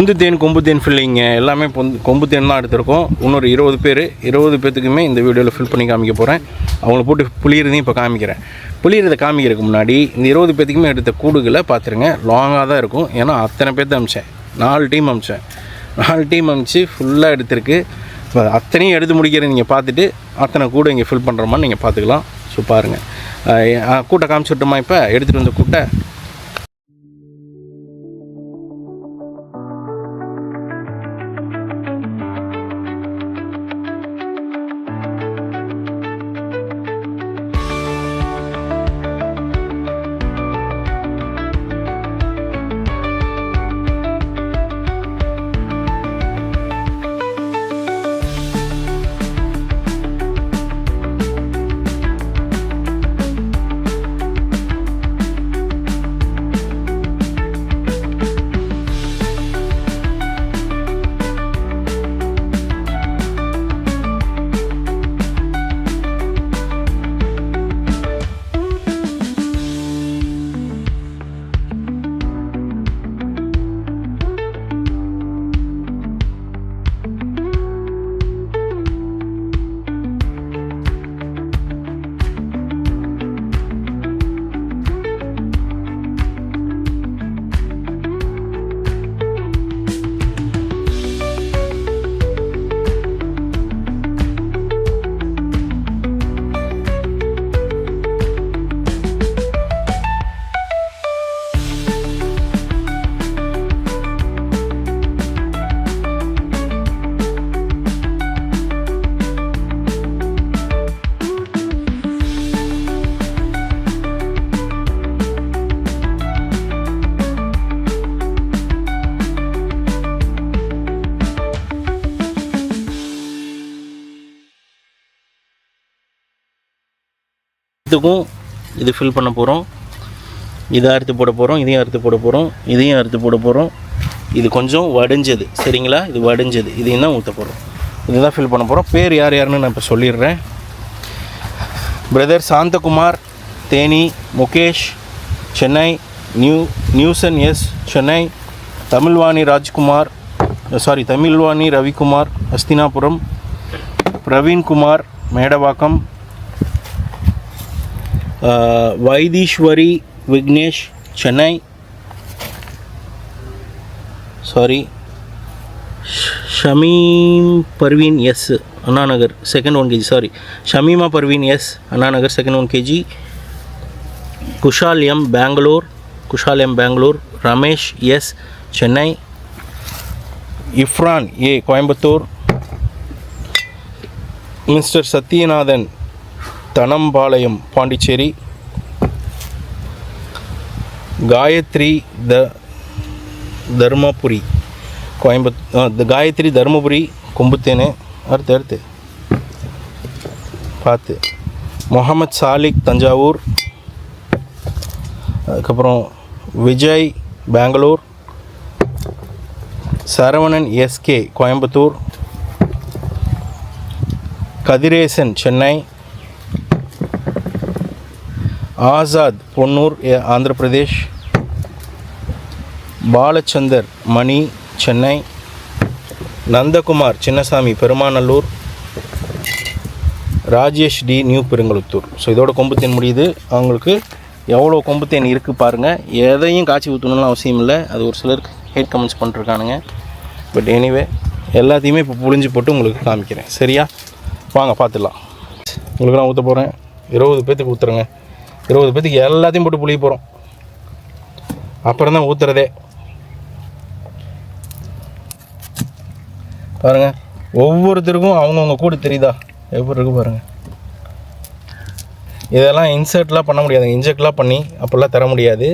கொம்பு தேன் கொம்பு தேன் ஃபில்லிங்க எல்லாமே கொம்பு தேன் தான் எடுத்திருக்கோம். இன்னொரு 20 பேத்துக்குமே இந்த வீடியோவில் ஃபில் பண்ணி காமிக்க போகிறேன். அவங்கள போட்டு புளியறதையும் இப்போ காமிக்கிறேன். புளியறதை காமிக்கிறதுக்கு முன்னாடி இந்த 20 பேத்துக்குமே எடுத்த கூடுகளை பார்த்துருங்க. லாங்காக தான் இருக்கும். ஏன்னா அத்தனை பேர்த்து அமிச்சேன். 4 டீம் அமிச்சு ஃபுல்லாக எடுத்திருக்கு. அத்தனையும் எடுத்து முடிக்கிறேன். நீங்கள் பார்த்துட்டு அத்தனை கூடை இங்கே ஃபில் பண்ணுறோமான்னு நீங்கள் பார்த்துக்கலாம். ஸோ பாருங்கள். கூட்டை காமிச்சுட்டோமா? இப்போ எடுத்துகிட்டு வந்த கூட்டை இதுக்கும் இது ஃபில் பண்ண போகிறோம். இதை அறுத்து போட போகிறோம். இதையும் அறுத்து போட போகிறோம். இதையும் அறுத்து போட போகிறோம். இது கொஞ்சம் வடிஞ்சது, சரிங்களா? இது வடிஞ்சது. இதையும் தான் ஊற்ற போகிறோம். இதுதான் ஃபில் பண்ண போகிறோம். பேர் யாருன்னு நான் இப்போ சொல்லிடுறேன். Brother Shanthakumar Theni, Mukesh Chennai, Newson S Chennai, Tamilvani Ravikumar Asthinapuram, Praveenkumar Medavakkam, Vaitheeswari Vignesh Chennai, Shameem Parveen S Annanagar second 1 kg, Shameema Parveen S Annanagar second 1 kg, Kushal M Bangalore, Ramesh S Chennai, Ifran A Coimbatore, mister Sathyanathan Thanampalayam Pondicherry, Gayathri Dharmapuri Gayathri Dharmapuri கொம்புத்தேனு. அடுத்து பார்த்து முகமது சாலிக் தஞ்சாவூர், அதுக்கப்புறம் விஜய் பெங்களூர், சரவணன் எஸ்கே கோயம்புத்தூர், கதிரேசன் சென்னை, ஆசாத் பொன்னூர் ஆந்திர பிரதேஷ், பாலச்சந்தர் மணி Chennai, Nandakumar Chinnasamy Perumanallur, Rajesh T new Perungalathur. So இதோட கொம்புத்தேன் முடியுது. அவங்களுக்கு எவ்வளோ கொம்புத்தேன் இருக்குது பாருங்கள். எதையும் காய்ச்சி ஊற்றணும்னு அவசியம் இல்லை. அது ஒரு சிலருக்கு ஹேட் கமெண்ட்ஸ் பண்ணிருக்கானுங்க. பட் எனிவே எல்லாத்தையுமே இப்போ புழிஞ்சு போட்டு உங்களுக்கு காமிக்கிறேன். சரியா? வாங்க பார்த்துடலாம். உங்களுக்கு நான் ஊற்ற போகிறேன். 20 பேத்துக்கு ஊற்றுறேங்க. 20 பேத்துக்கு எல்லாத்தையும் போட்டு புளிய போகிறோம். அப்புறம் தான் ஊற்றுறதே. பாருங்கள், ஒவ்வொருத்தருக்கும் அவங்கவுங்க கூட தெரியுதா எப்படி இருக்கு பாருங்கள். இதெல்லாம் இன்சர்ட்லாம் பண்ண முடியாது. இன்ஜெக்ட்லாம் பண்ணி அப்படிலாம் தர முடியாது.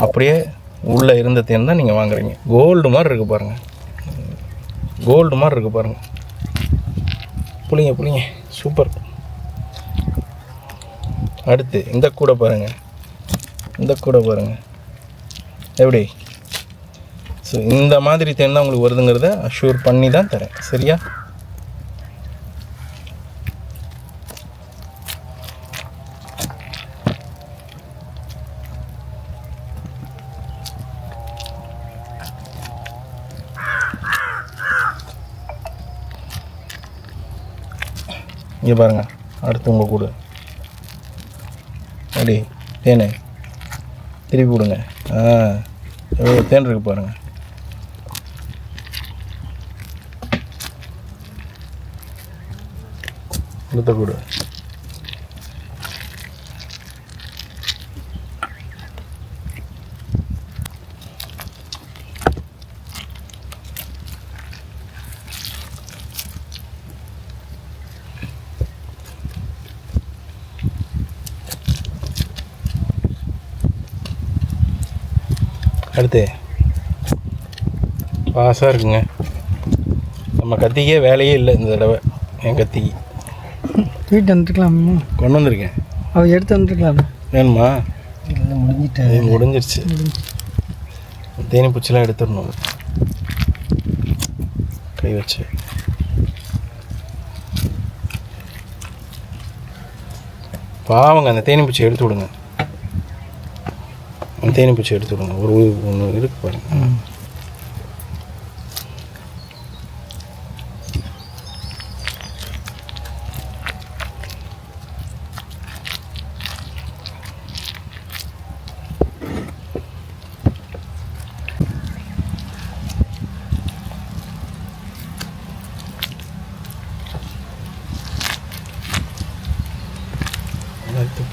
அப்படியே உள்ளே இருந்த தேன் தான் நீங்கள் வாங்குறீங்க. கோல்டு மாதிரி இருக்குது பாருங்கள். புளிங்க சூப்பர். அடுத்து இந்த கூடை பாருங்கள். எப்படி? ஸோ இந்த மாதிரி தேன் தான் உங்களுக்கு வருதுங்கிறத அஷ்யூர் பண்ணி தான் தரேன். சரியா? இங்கே பாருங்கள், அடுத்து உங்கள் கூடு அப்படி தேனு திருப்பி விடுங்க. எவ்வளோ தேன் இருக்குது பாருங்கள். அடுத்த கூடு அடுத்து பாசாக இருக்குங்க. நம்ம கத்திக்கே வேலையே இல்லை இந்த தடவை. என் கத்திக்கு வீட்டு வந்துருக்கலாமா? கொண்டு வந்திருக்கேன். அவள் எடுத்து வந்துருக்கலாம். வேணுமா? இல்லை, முடிஞ்சிட்டேன். முடிஞ்சிருச்சு. தேனி பூச்சிலாம் எடுத்துடணும் கை வச்சு. பாவங்க, அந்த தேனி பூச்சி எடுத்து விடுங்க. அந்த தேனி பூச்சி எடுத்து விடுங்க. ஒரு ஒன்று இருக்கு பாருங்க.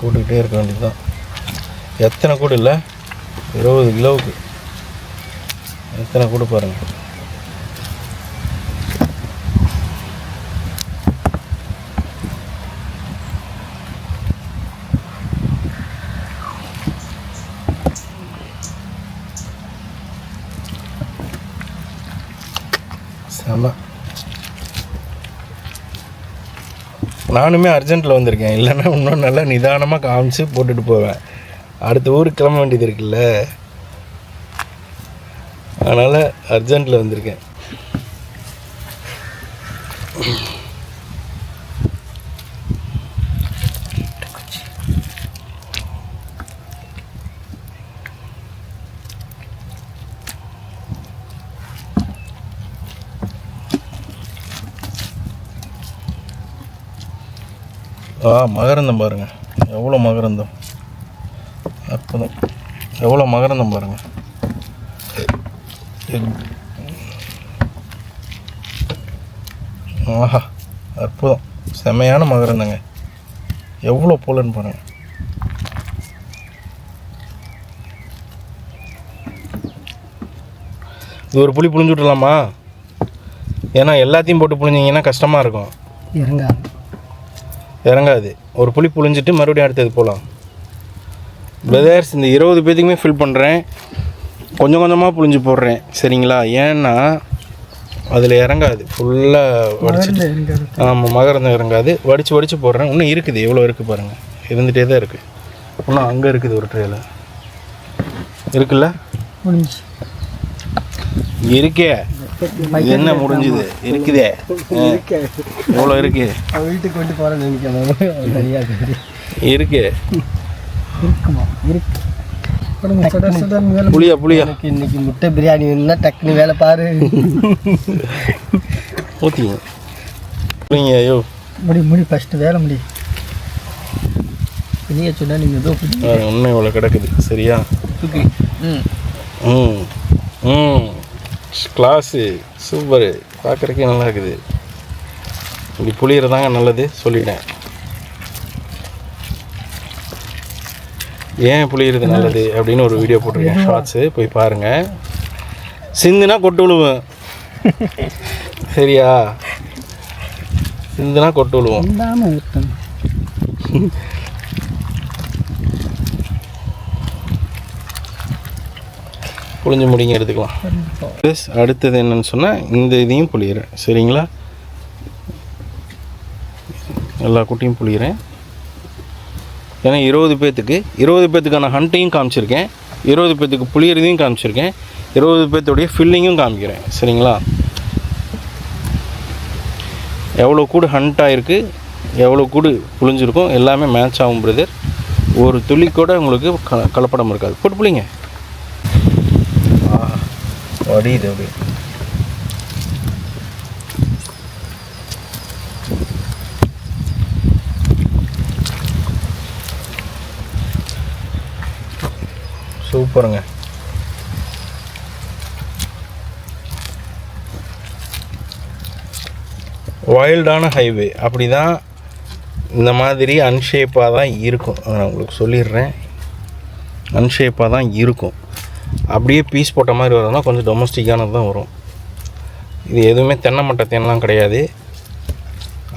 போட்டுக்கிட்டே இருக்க வேண்டியதுதான். எத்தனை கூடு இல்லை, 20 கிலோவுக்கு எத்தனை கூடு பாருங்கள். செம. நானுமே அர்ஜென்ட்டில் வந்திருக்கேன். இல்லைன்னா இன்னும் நல்லா நிதானமாக காமிச்சு போட்டுட்டு போவேன். அடுத்த ஊருக்கு கிளம்ப வேண்டியது இருக்குல்ல, அதனால் அர்ஜென்ட்டில் வந்திருக்கேன். மகரந்தம் பாருங்கள், எவ்வளோ மகரந்தம். அற்புதம், எவ்வளோ மகரந்தம் பாருங்கள். ஆஹா, அற்புதம், செமையான மகரந்தங்க. எவ்வளோ போலன்னு பாருங்கள். இது ஒரு புளி புளிஞ்சு விட்டுலாமா? ஏன்னா எல்லாத்தையும் போட்டு புளிஞ்சிங்கன்னா கஷ்டமாக இருக்கும். இறங்காது. ஒரு புளி புளிஞ்சிட்டு மறுபடியும் அடுத்தது போகலாம். பிரதர்ஸ், இந்த 20 பேத்துக்குமே ஃபில் பண்ணுறேன். கொஞ்சம் கொஞ்சமாக புளிஞ்சு போடுறேன், சரிங்களா? ஏன்னா அதில் இறங்காது, ஃபுல்லாக வடிச்சிட்டு. ஆமாம், மகரந்தம் இறங்காது. வடித்து போடுறேன். இன்னும் இருக்குது, எவ்வளோ இருக்குது பாருங்கள். இருந்துகிட்டே தான் இருக்குது. இன்னும் அங்கே இருக்குது ஒரு ட்ரேயில் இருக்குல்ல, இருக்கே. இது என்ன முடிஞ்சுது? இருக்குதே, எவ்வளோ இருக்கு? வீட்டுக்கு கொண்டு போகிறேன்னு நினைக்கிறேன். இருக்கு, இருக்குமா? இருக்கு. புளியா இன்னைக்கு முட்டை பிரியாணி வேணும்னா டக்குன்னு வேலை பாரு. ஊற்றிங்க புளிங்க. ஐயோ, முடி ஃபஸ்ட்டு வேலை முடி. பெரிய சொன்னா நீங்கள் ஏதோ இன்னும் இவ்வளோ கிடக்குது. சரியா? கிளாஸு சூப்பரு, பார்க்குறக்கே நல்லா இருக்குது. இப்படி புளியறதாங்க நல்லது சொல்லிட்டேன். ஏன் புளியறது நல்லது அப்படின்னு ஒரு வீடியோ போட்டிருக்கேன், ஷார்ட்ஸு, போய் பாருங்கள். சிந்துனா கொட்டு விழுவேன், சரியா? சிந்துனா கொட்டு விழுவோம். புளிஞ்சு முடிங்க, எடுத்துக்கலாம். ப்ளஸ் அடுத்தது என்னன்னு சொன்னால், இந்த இதையும் புளியிறேன், சரிங்களா? எல்லா குட்டியும் புளியிறேன். ஏன்னா 20 பேத்துக்கான ஹண்ட்டையும் காமிச்சிருக்கேன், 20 பேத்துக்கு புளியறதையும் காமிச்சிருக்கேன், 20 பேர்த்துடைய ஃபில்லிங்கும் காமிக்கிறேன், சரிங்களா? எவ்வளோ கூடு ஹண்ட் ஆகிருக்கு, எவ்வளோ கூடு புளிஞ்சிருக்கும், எல்லாமே மேட்ச் ஆகும் பிரதர். ஒரு துளி கூட உங்களுக்கு கலப்படம் இருக்காது. போட்டு புளிங்க. வடியுது அப்படி. சூப்பருங்க. வைல்டான ஹைவே அப்படி தான் இந்த மாதிரி அன்ஷேப்பாக தான் இருக்கும். நான் உங்களுக்கு சொல்லிடுறேன், அன்ஷேப்பாக தான் இருக்கும். அப்படியே பீஸ் போட்ட மாதிரி வருதுன்னா கொஞ்சம் டொமஸ்டிக்கானது தான் வரும். இது எதுவுமே தென்னை மட்டை தேன்லாம் கிடையாது.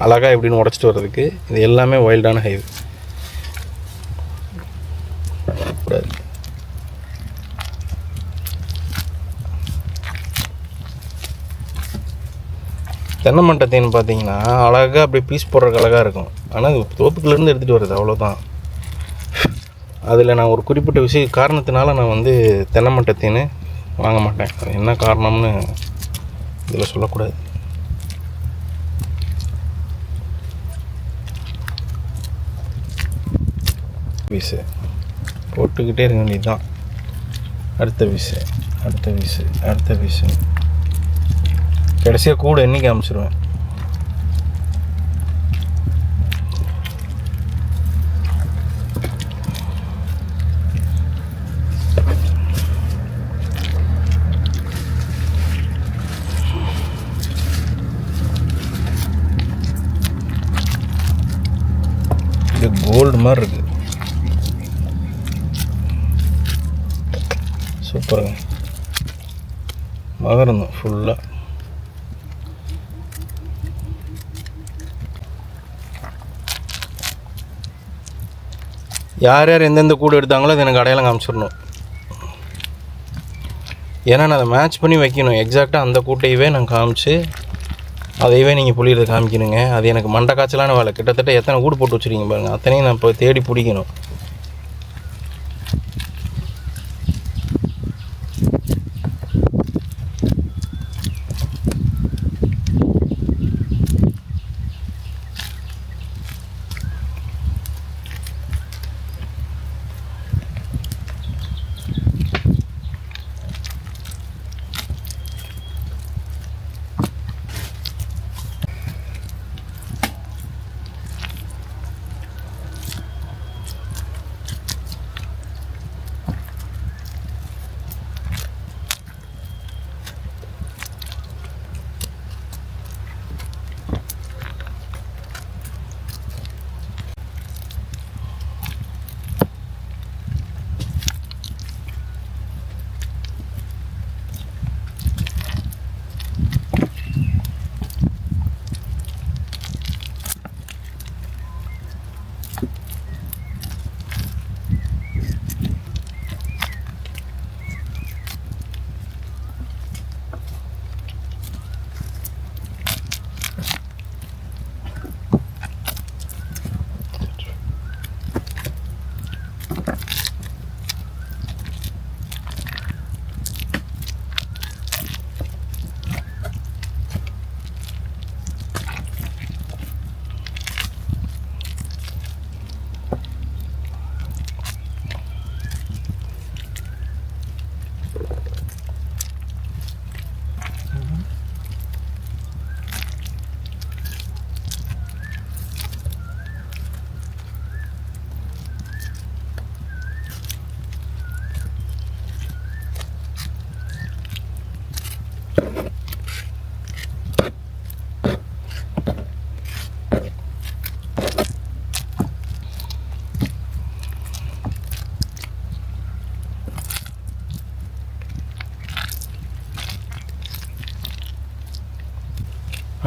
அழகாக எப்படின்னு உடச்சிட்டு வர்றதுக்கு இது எல்லாமே வைல்டான ஹைவே. தென்னை மட்டை தேன் பார்த்தீங்கன்னா அழகாக அப்படி பீஸ் போடுறதுக்கு அழகாக இருக்கும். ஆனால் அது தோப்புக்குள்ளேருந்து எடுத்துகிட்டு வருது, அவ்வளோதான். அதில் நான் ஒரு குறிப்பிட்ட காரணத்தினால நான் வந்து தென்னை மட்டை தேன் வாங்க மாட்டேன். அது என்ன காரணம்னு இதில் சொல்லக்கூடாது. பீஸு போட்டுக்கிட்டே இருக்க வேண்டியது தான். அடுத்த பீஸு, அடுத்த பீஸு, அடுத்த பீஸு, கடைசியாக கூட எண்ணி காமிச்சிருவேன். இது கோல்டு மாதிரி இருக்கு. சூப்பருங்க. மகரந்தம் ஃபுல்லாக. யார் யார் எந்தெந்த கூடு எடுத்தாங்களோ அது எனக்கு அடையாளம் காமிச்சிடணும். ஏன்னா நான் அதை மேட்ச் பண்ணி வைக்கணும். எக்ஸாக்டாக அந்த கூட்டையவே நான் காமிச்சு அதையவே நீங்கள் புளியறது காமிக்கணுங்க. அது எனக்கு மண்டை காய்ச்சலான வேலை. கிட்டத்தட்ட எத்தனை கூடு போட்டு வச்சுருக்கீங்க பாருங்கள். அத்தனையும் நான் இப்போ தேடி பிடிக்கணும்.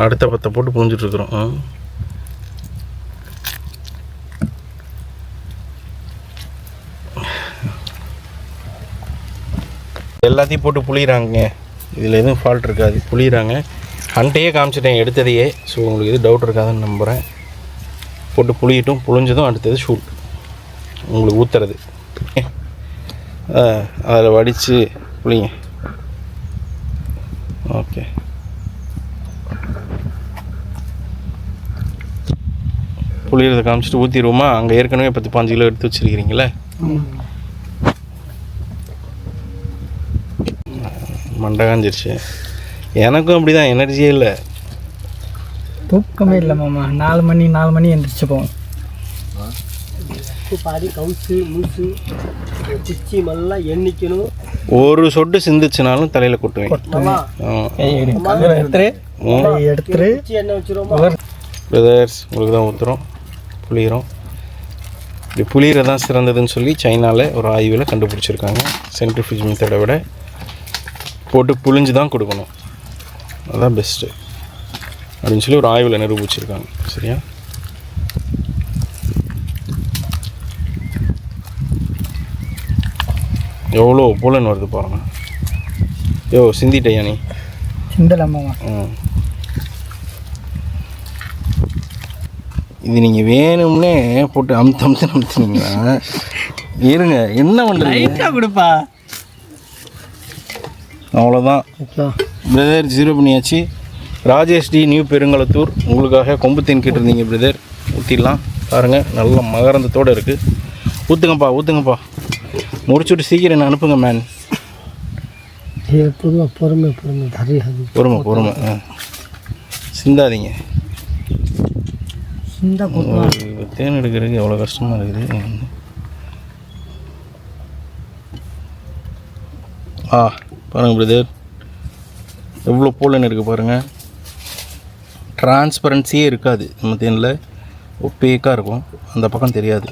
அடுத்த பத்தை போட்டு புரிஞ்சிட்ருக்குறோம். எல்லாத்தையும் போட்டு புளிகிறாங்க. இதில் எதுவும் ஃபால்ட் இருக்காது, புளிகிறாங்க. ஹண்ட்டையே காமிச்சிட்டேன் எடுத்ததையே. ஸோ உங்களுக்கு எதுவும் டவுட் இருக்காதுன்னு நம்புகிறேன். போட்டு புளியட்டும். புளிஞ்சதும் அடுத்தது ஷூட் உங்களுக்கு ஊற்றுறது. அதில் வடித்து புளிங்க. ஓகே, புளியறதை காமிச்சிட்டு ஊற்றிடுவோமா? அங்கே ஏற்கனவே 10-15 கிலோ எடுத்து வச்சுருக்கிறீங்களே. மண்டை காஞ்சிருச்சு. எனக்கும் அப்படி தான், எனர்ஜியே இல்லை, தூக்கமே இல்லை மாமா. 4 மணி எந்திரிச்சு போவோம். உப்பு பாதி கவுச்சு மூச்சு குச்சி எல்லாம் எண்ணிக்கணும். ஒரு சொட்டு சிந்துச்சுனாலும் தலையில் கொட்டுவேன். எடுத்துரு எண்ணெய் வச்சுருவோம். பிரதர்ஸ் உங்களுக்கு தான் ஊற்றுறோம், புளிகிறோம். இப்படி புளியிற தான் சிறந்ததுன்னு சொல்லி சைனாவில் ஒரு ஆய்வில் கண்டுபிடிச்சிருக்காங்க. சென்ட்ரிஃபியூஜ் மெத்தடை விட போட்டு புளிஞ்சு தான் கொடுக்கணும், அதுதான் பெஸ்ட்டு அப்படின்னு சொல்லி ஒரு ஆய்வில் நிரூபிச்சிருக்காங்க. சரியா? எவ்வளோ போலன்னு வருது பாருங்க. யோ சிந்திட்டையா நீ? சிந்தலாமா? இது நீங்கள் வேணும்னே போட்டு அமுத்துனீங்களா? இருங்க, என்ன பண்ணுறீங்க? கொடுப்பா. அவ்வளோதான் பிரதர், 0 பண்ணியாச்சு. ராஜேஷ் டி, நியூ பெருங்களத்தூர், உங்களுக்காக கொம்பு தேன் கேட்டிருந்தீங்க பிரதர். ஊற்றிடலாம் பாருங்கள், நல்ல மகரந்தத்தோடு இருக்குது. ஊற்றுங்கப்பா ஊற்றுங்கப்பா, முடிச்சுட்டு சீக்கிரம் என்ன அனுப்புங்க மேன். பொறுமை பொறுமை பொறுமை, சிந்தாதீங்க. தேன் எடுக்கிறதுக்கு எவ்வளோ கஷ்டமாக இருக்குது. பாருங்கள் பிரதர், எவ்வளோ போலன்னு இருக்குது பாருங்கள். டிரான்ஸ்பரன்சியே இருக்காது நம்ம தேனில், ஒப்பேக்காக இருக்கும், அந்த பக்கம் தெரியாது.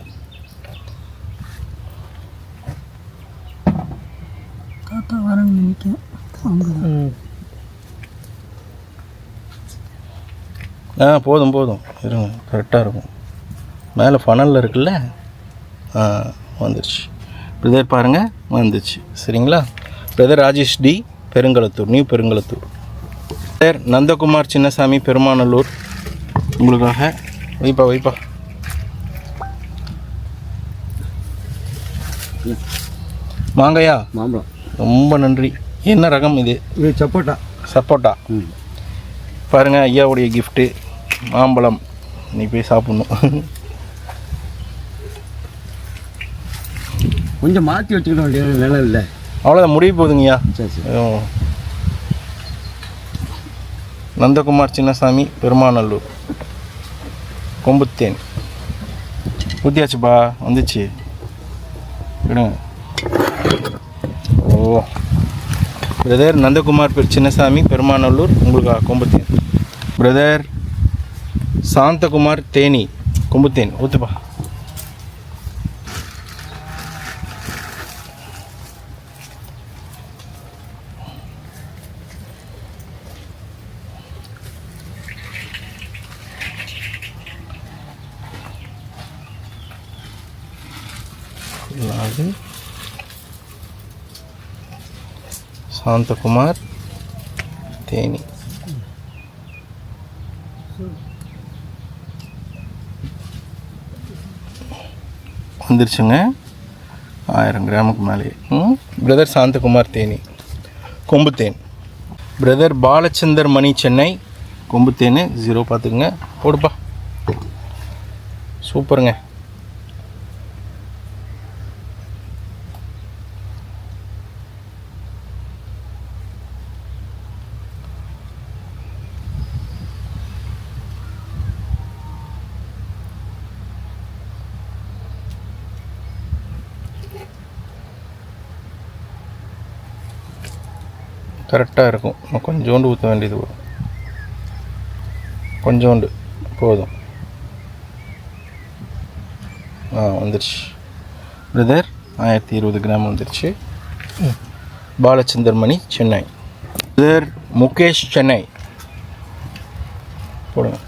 போதும் போதும் இருங்க, கரெக்டாக இருக்கும். மேலே ஃபனலில் இருக்குல்ல, வந்துடுச்சு பிரதர், பாருங்கள் வந்துடுச்சு. சரிங்களா? Brother Rajesh D, Perungalathur, new Perungalathur. Brother Nandakumar Chinnasamy, Perumanallur, உங்களுக்காக. வைப்பா மாங்காயா? மாம்பழம். ரொம்ப நன்றி. என்ன ரகம் இது? இது சப்போட்டா. பாருங்கள், ஐயாவுடைய கிஃப்ட்டு மாம்பழம். நீ போய் சாப்பிட்ணும். கொஞ்சம் மாற்றி வச்சுக்கிட வேண்டியது, நிலம் இல்லை. அவ்வளோதான், முடிய போகுதுங்கய்யா. நந்தகுமார் சின்னசாமி, பெருமாநல்லூர், கொம்புத்தேன். ஊற்றியாச்சுப்பா, வந்துச்சு. விடுங்க. பிரதர் நந்தகுமார் சின்னசாமி, பெருமாநல்லூர், உங்களுக்காக கொம்புத்தேன். பிரதர் சாந்தகுமார் தேனி, கொம்புத்தேன். ஊற்றுப்பா. சாந்தகுமார் தேனி. வந்துருச்சுங்க, 1000 கிராமுக்கு மேலே. பிரதர் சாந்தகுமார் தேனி, கொம்புத்தேன். பிரதர் பாலச்சந்தர் மணி, சென்னை, கொம்புத்தேன் 0 பார்த்துக்குங்க. போடுப்பா, சூப்பருங்க. கரெக்டாக இருக்கும். கொஞ்சோண்டு ஊற்ற வேண்டியது வரும், கொஞ்சோண்டு போதும். வந்துருச்சு பிரதர், 1020 கிராம் வந்துருச்சு. பாலச்சந்தர் மணி, சென்னை. பிரதர் முகேஷ், சென்னை, போடுங்க,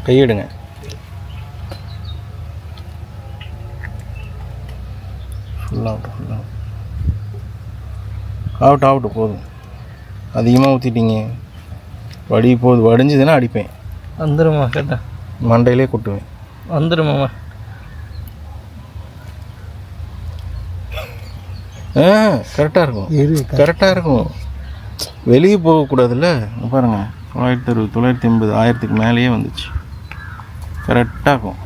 கையிடுங்க. ஃபுல்லாகட்டும் ஆகட்டும் போதும். அதிகமாக ஊற்றிட்டீங்க, போகுது. வடிஞ்சதுன்னா அடிப்பேன். வந்துடுமா? கேட்டேன், மண்டையிலே கொட்டுவேன். வந்துடுமாம்மா? கரெக்டாக இருக்கும், கரெக்டாக இருக்கும். வெளியே போகக்கூடாதுல்ல. பாருங்கள், 960, 980, 1000க்கு மேலேயே வந்துச்சு. கரெக்டாக இருக்கும்.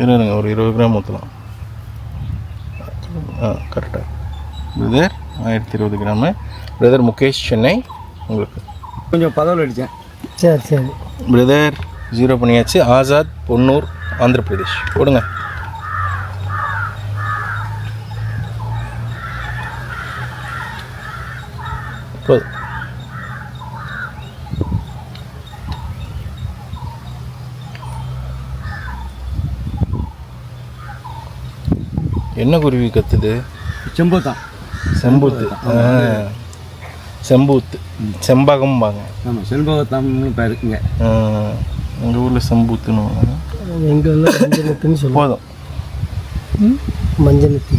இருங்க ஒரு 20 கிராம் ஊற்றலாம். கரெக்டாக. Brother 1020 gram. Brother Mukesh, Chennai, உங்களுக்கு கொஞ்சம் பதவில் அடித்தேன். சரி. பிரதர் 0 பண்ணியாச்சு. ஆசாத் பொன்னூர் ஆந்திர பிரதேஷ் போடுங்க. போதும். என்ன குருவி கத்துது? செம்பூத்தான். செம்பூத்து. செம்பூத்து செம்பகம்பாங்க. ஆமாம், செண்பகத்தாம்னு பேர் இருக்குங்க. எங்கள் ஊரில் செம்பூத்துன்னு எங்கள் ஊரில் மஞ்சனத்தின்னு சொல்லுவோம். போதும். மஞ்சனத்தி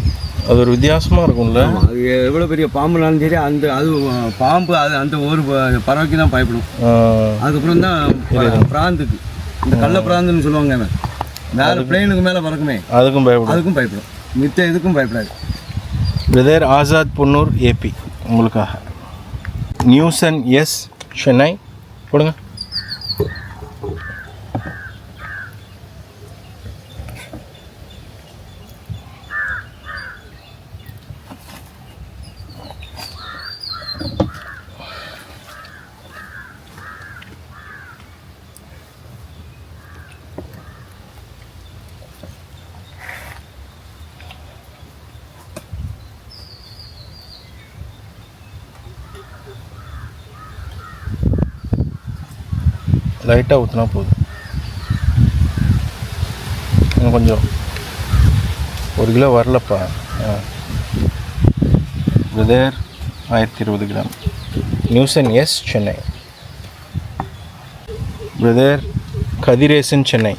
அது ஒரு வித்தியாசமாக இருக்கும்ல. அது எவ்வளோ பெரிய பாம்புனாலும் சரி, அது பாம்பு அது அந்த ஒரு பறவைக்கு தான் பயப்படும். அதுக்கப்புறம் தான் பிராந்துக்கு, இந்த கள்ள பிராந்துன்னு சொல்லுவாங்க, மேலே பிளெயினுக்கு மேலே பறக்குமே, அதுக்கும் பயப்படும். மித்த இதுக்கும் பயப்படாது. பிரதர் ஆசாத் பொன்னூர் ஏபி உங்களுக்காக. நியூசன் எஸ் சென்னை போடுங்க. லைட்டாக ஊற்றினா போதும். இன்னும் கொஞ்சம் 1 கிலோ வரலப்பா. Brother 1020 gram. Newson S Chennai. Brother Kathiresan Chennai.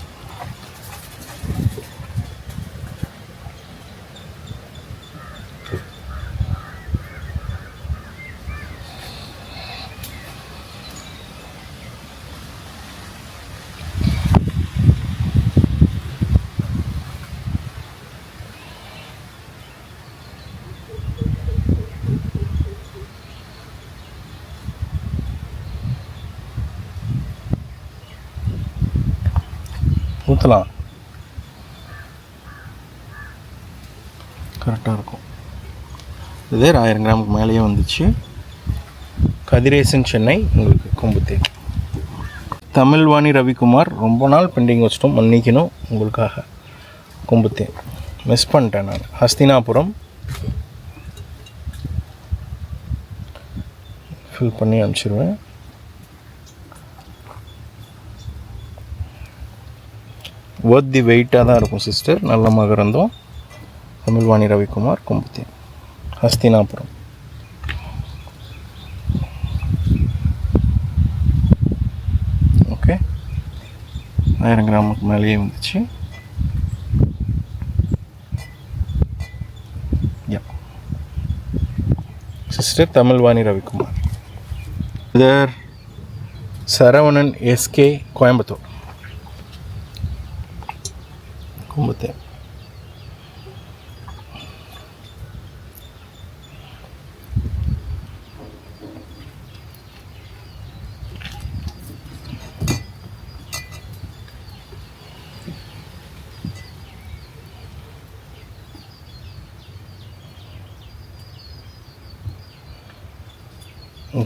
ஊற்றலாம், கரெக்டாக இருக்கும். இதே 1000 கிராமுக்கு மேலேயே வந்துச்சு. கதிரேசன் சென்னை உங்களுக்கு கொம்புத்தேன். தமிழ்வாணி ரவிக்குமார் ரொம்ப நாள் பெண்டிங் வச்சிட்டோம், மன்னிக்கணும். உங்களுக்காக கொம்புத்தேன், மிஸ் பண்ணிட்டேன் நான். ஹஸ்தினாபுரம் ஃபில் பண்ணி அனுப்பிச்சிடுவேன். ஒர்த் தி வெயிட்டாக தான் இருக்கும் சிஸ்டர். நல்ல மகரந்தம். தமிழ்வாணி ரவிக்குமார் கொம்புத்தேன், ஹஸ்தினாபுரம். ஓகே, 1000 கிராமுக்கு மேலேயே வந்துச்சு. சிஸ்டர் தமிழ்வாணி ரவிக்குமார். இதர் சரவணன் எஸ்கே கோயம்புத்தூர் கொம்புத்தேன்.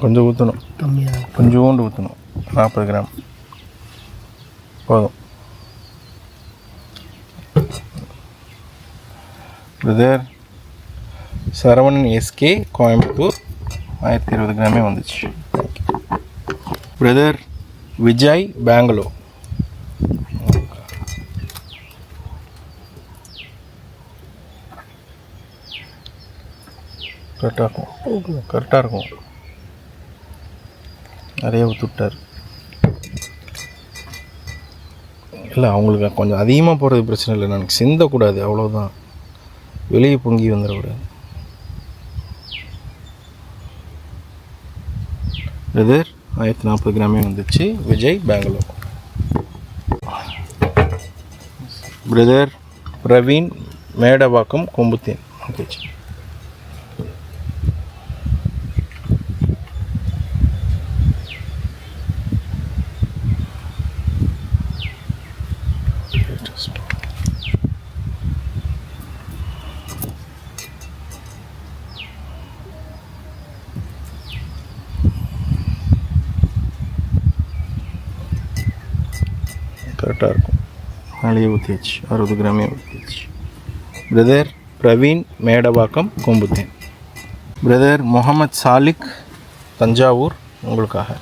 கொஞ்சம் ஊற்றணும், கொஞ்சோண்டு ஊற்றணும். 40 கிராம் போதும். பிரதர் சரவணன் எஸ்கே கோயம்புத்தூர் 1020 கிராமே வந்துச்சு. பிரதர் விஜய் பெங்களூர். கரெக்டாக இருக்கும். நிறைய ஊற்றுட்டார். இல்லை, அவங்களுக்கு கொஞ்சம் அதிகமாக போகிறது பிரச்சனை இல்லை, எனக்கு சிந்தக்கூடாது, அவ்வளோதான். வெளியே பொங்கி வந்துடக்கூடாது. பிரதர் 1040 கிராமே வந்துச்சு. விஜய் பெங்களூர். பிரதர் பிரவீன் மேடவாக்கம் கொம்புத்தேன். ஓகே, கரெக்டாக இருக்கும். மேலேயே ஊற்றியாச்சு, 60 கிராமே ஊற்றியாச்சு. பிரதர் பிரவீன் மேடவாக்கம் கொம்புத்தேன். பிரதர் முகமது சாலிக் தஞ்சாவூர் உங்களுக்காக.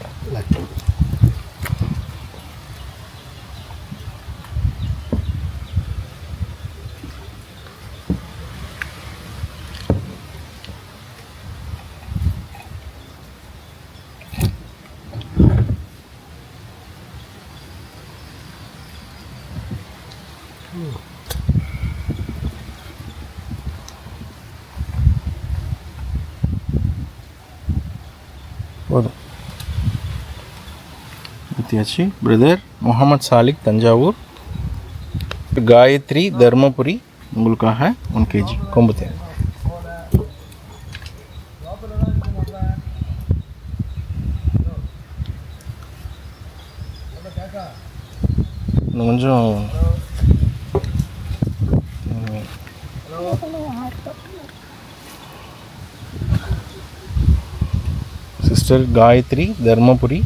போதும் ஊற்றியாச்சு. பிரதர் முகமது சாலிக் தஞ்சாவூர். காயத்ரி தர்மபுரி உங்களுக்காக 1 kg கொம்புத்தேன். இன்னும் கொஞ்சம் சிஸ்டர் காயத்ரி தர்மபுரி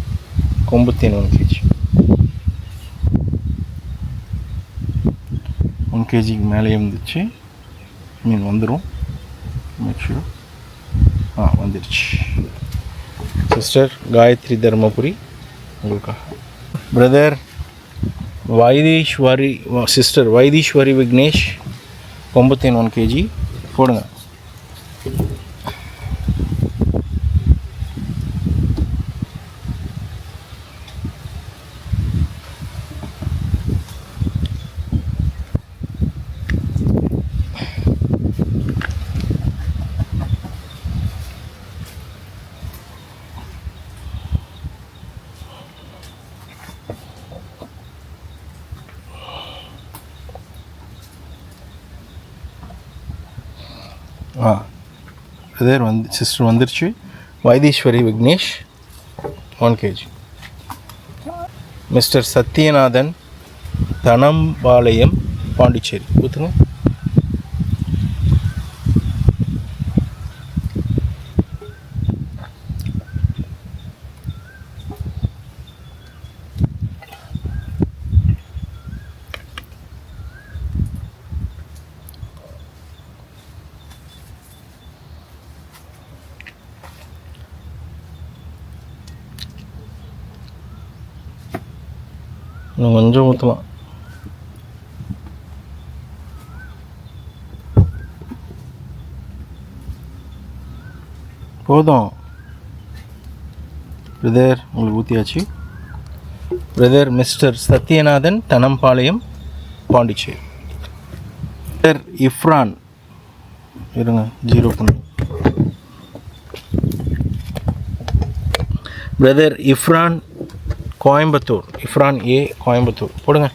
கொம்புத்தேன் 1 kg. 1 kgக்கு மேலே இருந்துச்சு. மீன் வந்துடும். மேக்ஷூர் வந்துடுச்சு. சிஸ்டர் காயத்ரி தர்மபுரி உங்களுக்காக. பிரதர் வைதீஸ்வரி சிஸ்டர் வைதீஸ்வரி விக்னேஷ் கொம்புத்தேன் 1 kg போடுங்க. பிரதர் சிஸ்டர் வந்துருச்சு. வைதீஸ்வரி விக்னேஷ் 1 kg. மிஸ்டர் சத்யநாதன் தனம்பாளையம் பாண்டிச்சேரி ஊற்றுங்க. இன்னும் கொஞ்சம் ஊற்றலாம். போதும். பிரதர் உங்களுக்கு ஊற்றியாச்சு. Brother mister Sathyanathan Thanampalayam Pondicherry. Brother Ifran இருங்க 0 பண்ணு. பிரதர் இஃப்ரான் கோயம்புத்தூர். இஃப்ரான் ஏ கோயம்புத்தூர் போடுங்க.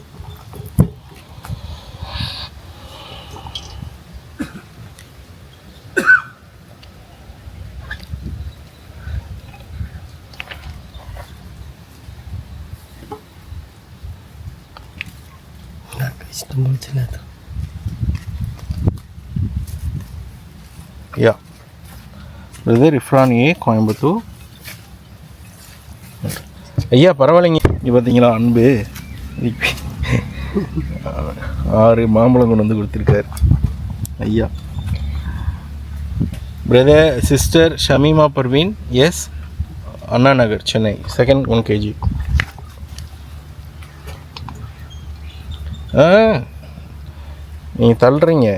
Yeah brother Ifran A Coimbatore. ஐயா பரவாயில்லைங்க. இது பார்த்தீங்களா அன்பு 6 மாம்பழம் கொண்டு வந்து கொடுத்துருக்காரு ஐயா. Brother sister Shameema Parveen S Anna Nagar Chennai second 1 kg. நீங்கள் தள்ளுறீங்க.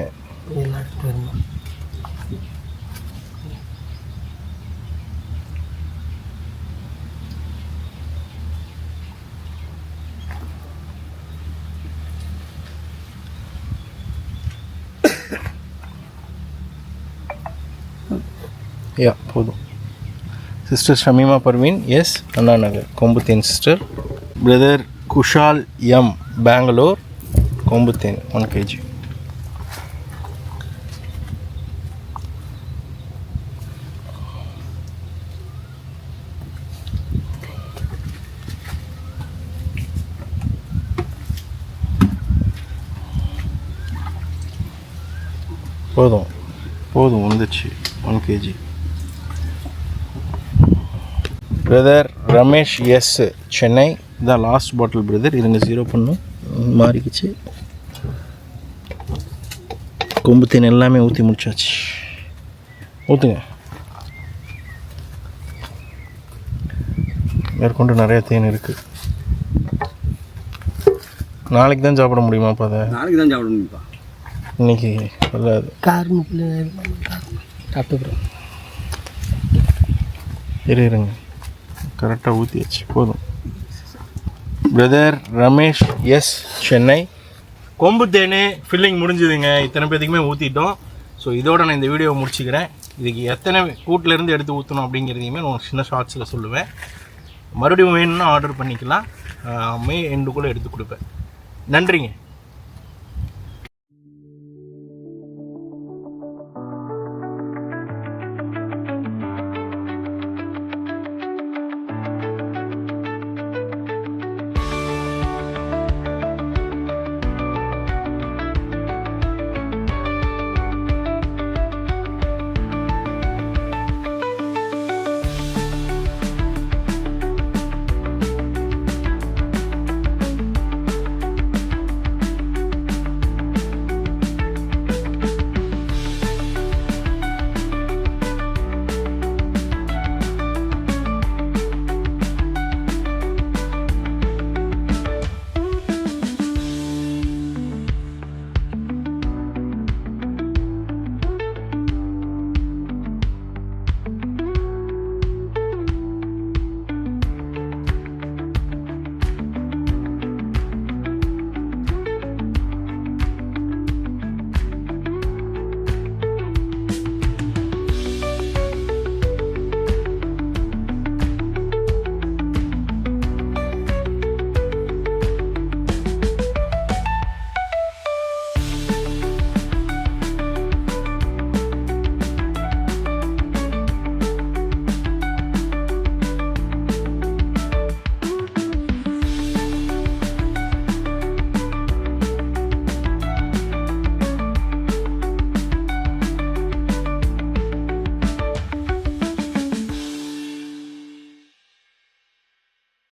யா போதும். சிஸ்டர் ஷமீமா பர்வீன் எஸ் அண்ணா நகர் கொம்புத்தேன் sister. Brother Kushal M Bangalore கொம்புத்தேன் 1 kg. போதும் போதும் வந்துச்சு 1 kg. Brother Ramesh S Chennai the last bottle brother இருங்க 0 பண்ணும் மாறிக்கிச்சு. கொம்பு தேன் எல்லாமே ஊற்றி முடிச்சாச்சு. ஊற்றுங்க. மேற்கொண்டு நிறைய தேன் இருக்குது. நாளைக்கு தான் சாப்பிட முடியுமாப்பா? அதை நாளைக்கு தான் சாப்பிட முடியும்ப்பா. இன்னைக்கு வராது. இருங்க, கரெக்டாக ஊற்றியாச்சு. போதும். Brother Ramesh S, Chennai. கொம்பு தேன் ஃபில்லிங் முடிஞ்சுதுங்க. இத்தனை பேத்துக்குமே ஊற்றிட்டோம். ஸோ இதோட நான் இந்த வீடியோவை முடிச்சுக்கிறேன். இதுக்கு எத்தனை கூட்டிலேருந்து எடுத்து ஊற்றணும் அப்படிங்கிறதையுமே நான் சின்ன ஷார்ட்ஸில் சொல்லுவேன். மறுபடியும் வேணும்னா ஆர்டர் பண்ணிக்கலாம். மே எண்டுக்குள்ளே எடுத்து கொடுப்பேன். நன்றிங்க.